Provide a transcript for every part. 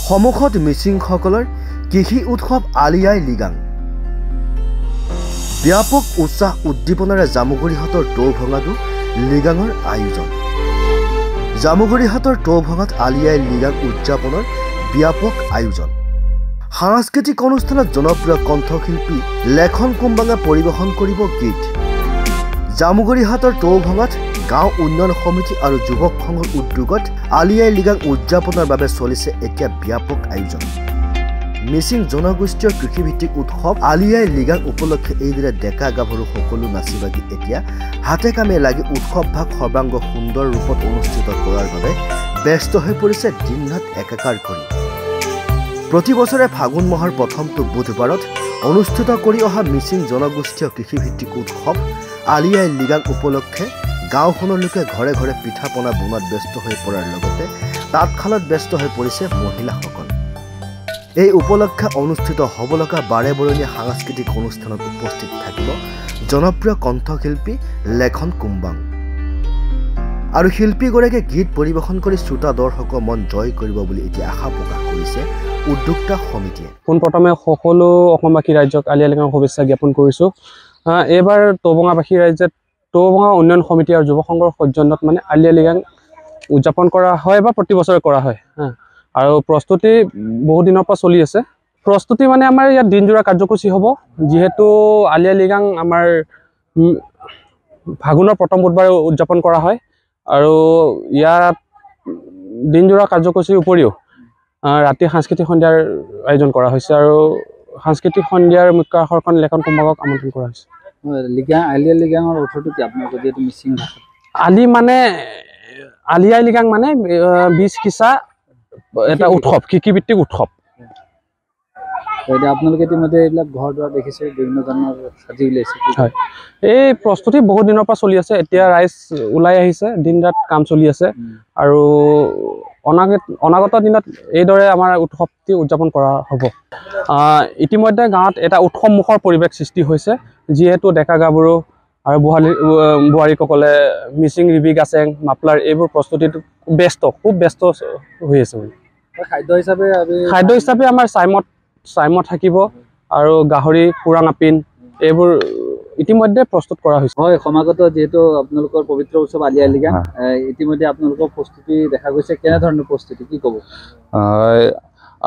সমুখত মিচিংসকলৰ কৃষি উৎসৱ আলি আই লিগাং। ব্যাপক উৎসাহ উদ্দীপনাৰে জামুগুৰিহাটৰ টৌ ভঙাটো লিগাঙৰ আয়োজন। জামুগুৰিহাটৰ টৌ ভঙাত আলি আই লিগাং উদযাপনৰ ব্যাপক আয়োজন। সাংস্কৃতিক অনুষ্ঠানত জনপ্ৰিয় কণ্ঠশিল্পী লেখন কুম্বাঙে পৰিৱেশন কৰিব গীত। জামুগুৰিহাটৰ টৌ ভঙাত গাঁও উন্নয়ন সমিতি আৰু যুৱক সংঘৰ উদ্যোগত আলি আই লিগাং উদযাপনৰ বাবে চলিছে এতিয়া ব্যাপক আয়োজন। মিচিং জনগোষ্ঠীয় কৃষিভিত্তিক উৎসৱ আলি আই লিগাং উপলক্ষে এইদৰে ডেকা গাভৰু সকলো নাচি বাগি এতিয়া হাতে কামে লাগি উৎসৱভাগ সৰ্বাংগ সুন্দৰ ৰূপত অনুষ্ঠিত কৰাৰ বাবে ব্যস্ত হৈ পৰিছে দিন ৰাত একাকাৰ কৰি। প্ৰতি বছৰে ফাগুন মাহৰ প্ৰথমটো বুধবাৰত অনুষ্ঠিত কৰি অহা মিচিং জনগোষ্ঠীয় কৃষিভিত্তিক উৎসৱ আলি আই লিগাং উপলক্ষে গাঁওখনৰ লোকে ঘৰে ঘৰে পিঠা পনা বনোৱাত ব্যস্ত হৈ পৰাৰ লগতে তাঁতশালত ব্যস্ত হৈ পৰিছে মহিলাসকল। এই উপলক্ষে অনুষ্ঠিত হ'ব লগা বাৰে বৰণীয়া সাংস্কৃতিক অনুষ্ঠানত উপস্থিত থাকিব জনপ্ৰিয় কণ্ঠশিল্পী লেখন কুম্বাং আৰু শিল্পীগৰাকীয়ে গীত পৰিৱেশন কৰি শ্ৰোতা দৰ্শকৰ মন জয় কৰিব বুলি এতিয়া আশা প্ৰকাশ কৰিছে উদ্যোক্তা সমিতিয়ে। পোনপ্ৰথমে সকলো অসমবাসী ৰাইজক আলি আই লিগাং শুভেচ্ছা জ্ঞাপন কৰিছোঁ। এইবাৰ টৌভঙাবাসী ৰাইজে টৌভঙা উন্নয়ন সমিতি আৰু যুৱ সংঘৰ সৌজন্যত মানে আলি আই লিগাং উদযাপন কৰা হয় বা প্ৰতি বছৰে কৰা হয়। আৰু প্ৰস্তুতি বহু দিনৰ পৰা চলি আছে। প্ৰস্তুতি মানে আমাৰ ইয়াত দিনজোৰা কাৰ্যসূচী হ'ব, যিহেতু আলি আই লিগাং আমাৰ ফাগুনৰ প্ৰথম বুধবাৰে উদযাপন কৰা হয় আৰু ইয়াত দিনজোৰা কাৰ্যসূচীৰ উপৰিও ৰাতি সাংস্কৃতিক সন্ধিয়াৰ আয়োজন কৰা হৈছে আৰু সাংস্কৃতিক সন্ধিয়াৰ মুখ্য আকৰ্ষণ লেখন কুম্বাঙক আমন্ত্ৰণ কৰা হৈছে। আলি আই লিগাঙৰ অৰ্থটো কি আপোনালোকৰ যিহেতু মিচিং ভাষা? আলি আই লিগাং মানে বীজ সিঁচা এটা উৎসৱ, কৃষিভিত্তিক উৎসৱ। আপোনালোকে ইতিমধ্যে এইবিলাক ঘৰ দুৱাৰ দেখিছে, বিভিন্ন ধৰণৰ সাজি উলিয়াইছে। হয়, এই প্ৰস্তুতি বহুত দিনৰ পৰা চলি আছে। এতিয়া ৰাইজ ওলাই আহিছে, দিন ৰাত কাম চলি আছে আৰু অনাগত দিনত এইদৰে আমাৰ উৎসৱটি উদযাপন কৰা হ'ব। ইতিমধ্যে গাঁৱত এটা উৎসৱমুখৰ পৰিৱেশ সৃষ্টি হৈছে, যিহেতু ডেকা গাভৰু আৰু বোৱাৰীসকলে মিচিং ৰিবি গাছেং মাফলাৰ এইবোৰ প্ৰস্তুতিত খুব ব্যস্ত হৈ আছে। খাদ্য হিচাপে আমাৰ চাইমদ থাকিব আৰু গাহৰি পুৰাং আপিন এইবোৰ ইতিমধ্যে প্ৰস্তুত কৰা হৈছে। হয়, সমাগত যিহেতু আপোনালোকৰ পবিত্ৰ উৎসৱ আলি আই লিগাং, ইতিমধ্যে আপোনালোকৰ প্ৰস্তুতি দেখা গৈছে, কেনেধৰণৰ প্ৰস্তুতি কি ক'ব?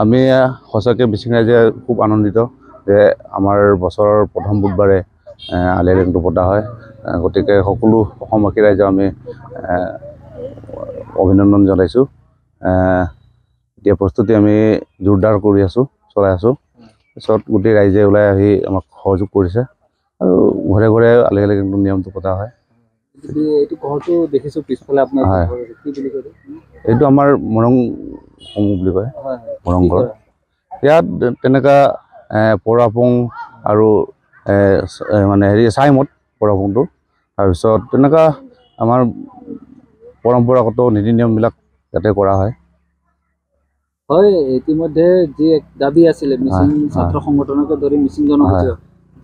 আমি সঁচাকৈ মিচিং ৰাইজে খুব আনন্দিত যে আমাৰ বছৰৰ প্ৰথম বুধবাৰে আলি আই লিগাংটো পতা হয়। গতিকে সকলো অসমবাসী ৰাইজক আমি অভিনন্দন জনাইছোঁ। এতিয়া প্ৰস্তুতি আমি জোৰদাৰ কৰি চলাই আছোঁ। পিছত গোটেই ৰাইজে ওলাই আহি আমাক সহযোগ কৰিছে আৰু ঘৰে ঘৰে আলি আই লিগাংটো নিয়মটো পতা হয়। এইটো ঘৰটো দেখিছোঁ পিছফালে আপোনাৰ, কি বুলি কয়? এইটো আমাৰ মৰং সমূহ বুলি কয়, মৰং ঘৰ। ইয়াত তেনেকুৱা পৰাপুং আৰু মানে চাইমদ পৰাপুংটো, তাৰপিছত তেনেকুৱা আমাৰ পৰম্পৰাগত নীতি নিয়মবিলাক ইয়াতে কৰা হয়। হয়, ইতিমধ্যে যি এক দাবী আছিলে মিচিং ছাত্ৰ সংগঠনকে ধৰি মিচিং জনগোষ্ঠীয়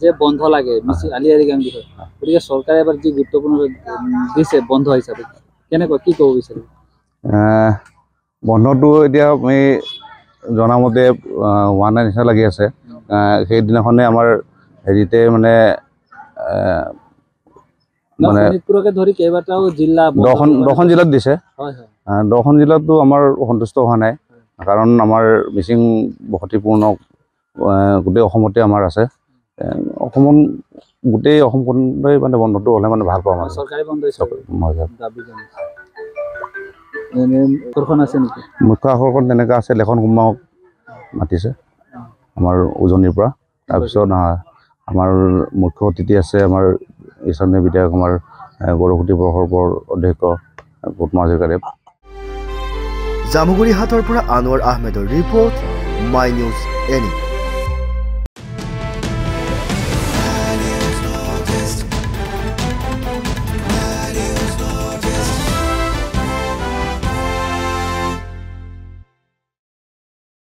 যে বন্ধ লাগে মিচিং আলি আই লিগাং বিষয়ে, গতিকে চৰকাৰে এবাৰ যি গুৰুত্বপূৰ্ণ দিছে বন্ধ হিচাপে, কেনেকুৱা কি ক'ব বিচাৰিব? বন্ধটো এতিয়া আমি জনামতে হোৱা নাই নিচিনা লাগি আছে। সেইদিনাখনে আমাৰ হেৰিতে মানে ধৰি কেইবাটাও জিলা 10খন জিলাত দিছে। 10খন জিলাতো আমাৰ সন্তুষ্ট হোৱা নাই, কাৰণ আমাৰ মিচিং বসতিপূৰ্ণ গোটেই অসমতে আমাৰ আছে। অসমত গোটেই অসমখনতে মানে বন্ধটো হ'লে মানে ভাল পাওঁ। চৰকাৰী বন্ধ মুখ্য আকৰ্ষণ তেনেকুৱা আছে, লেখন কুম্বাঙক মাতিছে আমাৰ উজনিৰ পৰা। তাৰপিছত আমাৰ মুখ্য অতিথি আছে আমাৰ স্থানীয় বিধায়ক আমাৰ গৌৰৱতী প্ৰকল্পৰ অধ্যক্ষ পদ্মা হাজৰিকাদেৱ। জামুগুৰিহাটৰ পৰা আনোৱাৰ আহমেদৰ ৰিপৰ্ট, মাই নিউজ এনি।